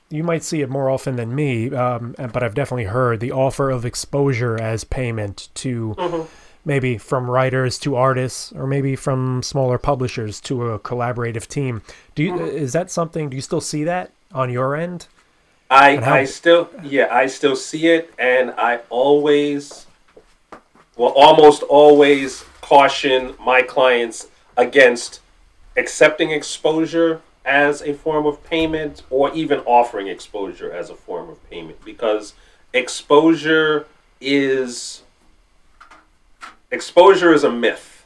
you might see it more often than me, but I've definitely heard the offer of exposure as payment to Hmm. maybe from writers to artists, or maybe from smaller publishers to a collaborative team. Hmm. Is that something? Do you still see that on your end? I And I how? still yeah, I still see it, and I always, well, almost always caution my clients against accepting exposure as a form of payment, or even offering exposure as a form of payment, because exposure is exposure is a myth.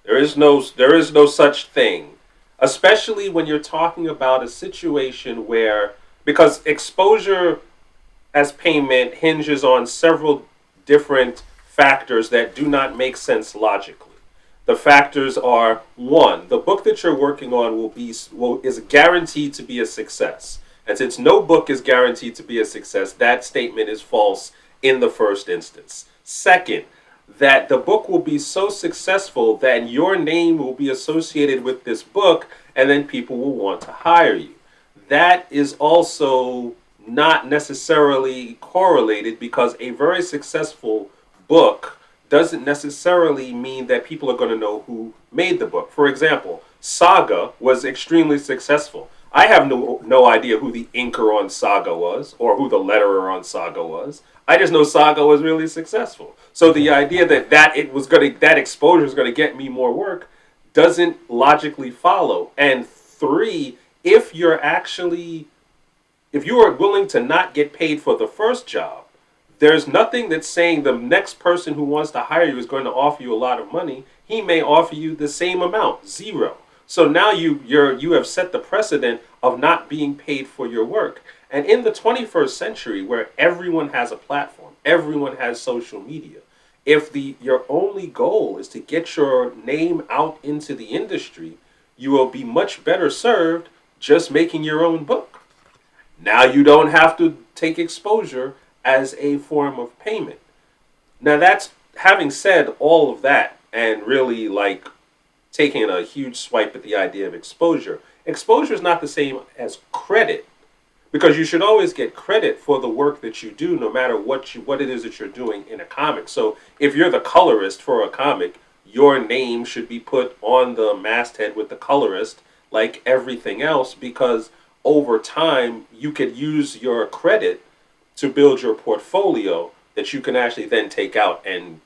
There is no such thing, especially when you're talking about a situation where, because exposure as payment hinges on several different factors that do not make sense logically. The factors are: one, the book that you're working on is guaranteed to be a success. And since no book is guaranteed to be a success, that statement is false in the first instance. Second, that the book will be so successful that your name will be associated with this book, and then people will want to hire you. That is also not necessarily correlated, because a very successful book doesn't necessarily mean that people are going to know who made the book. For example, Saga was extremely successful. I have no idea who the inker on Saga was, or who the letterer on Saga was. I just know Saga was really successful. So the Yeah. idea that exposure is going to get me more work doesn't logically follow. And three, if you're actually if you are willing to not get paid for the first job, there's nothing that's saying the next person who wants to hire you is going to offer you a lot of money. He may offer you the same amount, zero. So now you have set the precedent of not being paid for your work. And in the 21st century, where everyone has a platform, everyone has social media, if the your only goal is to get your name out into the industry, you will be much better served just making your own book. Now you don't have to take exposure as a form of payment. Now, that's having said all of that, and really like taking a huge swipe at the idea of exposure. Exposure is not the same as credit, because you should always get credit for the work that you do, no matter what it is that you're doing in a comic. So if you're the colorist for a comic, your name should be put on the masthead with the colorist, like everything else, because over time you could use your credit to build your portfolio that you can actually then take out and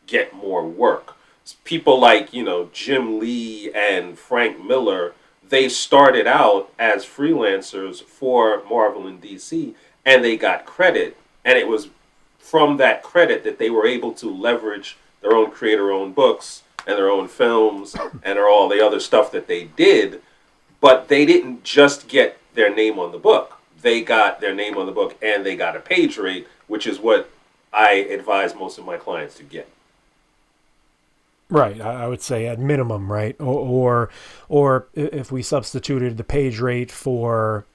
get more work. People like Jim Lee and Frank Miller, they started out as freelancers for Marvel and DC, and they got credit, and it was from that credit that they were able to leverage their own creator owned books and their own films and all the other stuff that they did. But they didn't just get their name on the book. They got their name on the book, and they got a page rate, which is what I advise most of my clients to get. Right, I would say at minimum, right? Or if we substituted the page rate for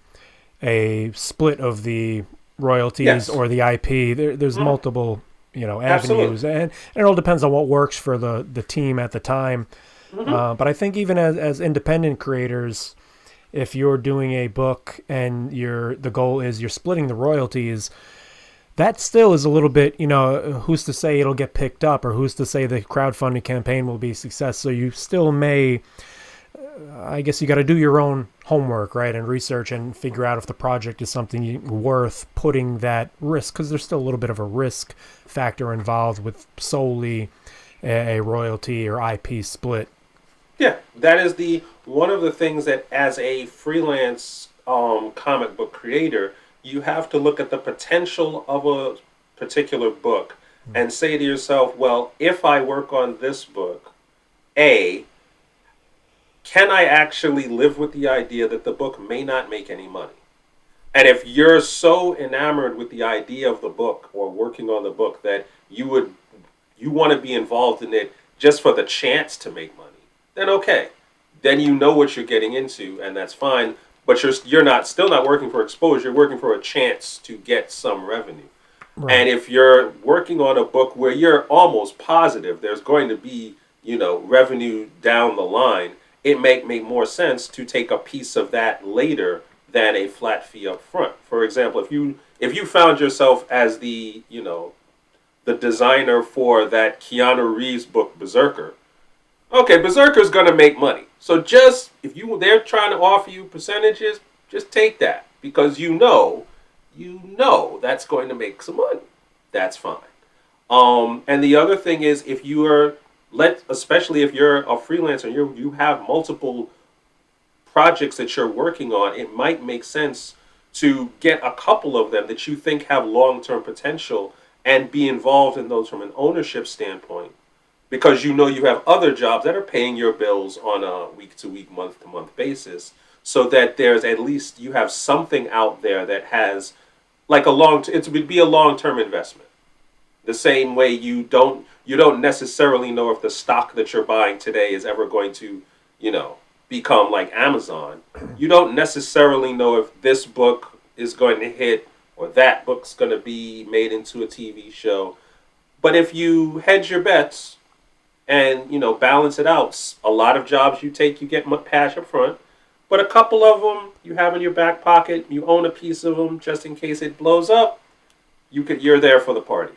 a split of the royalties Yes. or the IP, there's Hmm. multiple Absolutely. avenues, and it all depends on what works for the team at the time. Hmm. But I think even as independent creators, if you're doing a book and the goal is you're splitting the royalties, that still is a little bit, who's to say it'll get picked up, or who's to say the crowdfunding campaign will be a success. So you still may, I guess you got to do your own homework, right, and research and figure out if the project is something worth putting that risk, because there's still a little bit of a risk factor involved with solely a royalty or IP split. Yeah, that is the one of the things that, as a freelance comic book creator, you have to look at the potential of a particular book and say to yourself, well, if I work on this book, A, can I actually live with the idea that the book may not make any money? And if you're so enamored with the idea of the book or working on the book that you want to be involved in it just for the chance to make money, then okay. Then you know what you're getting into, and that's fine. But you're not still not working for exposure. You're working for a chance to get some revenue. And Right. if you're working on a book where you're almost positive there's going to be, revenue down the line, it may make more sense to take a piece of that later than a flat fee up front. For example, if you found yourself as the designer for that Keanu Reeves book Berserker, okay, Berserker's gonna make money. So just if they're trying to offer you percentages, just take that because you know that's going to make some money. That's fine. And the other thing is if you are especially if you're a freelancer, you have multiple projects that you're working on, it might make sense to get a couple of them that you think have long-term potential and be involved in those from an ownership standpoint because you have other jobs that are paying your bills on a week to week, month to month basis so that there's at least you have something out there that has like it would be a long-term investment. The same way you don't necessarily know if the stock that you're buying today is ever going to, become like Amazon. You don't necessarily know if this book is going to hit or that book's going to be made into a TV show. But if you hedge your bets and balance it out, a lot of jobs you take you get cash up front, but a couple of them you have in your back pocket. You own a piece of them just in case it blows up. You're there for the party.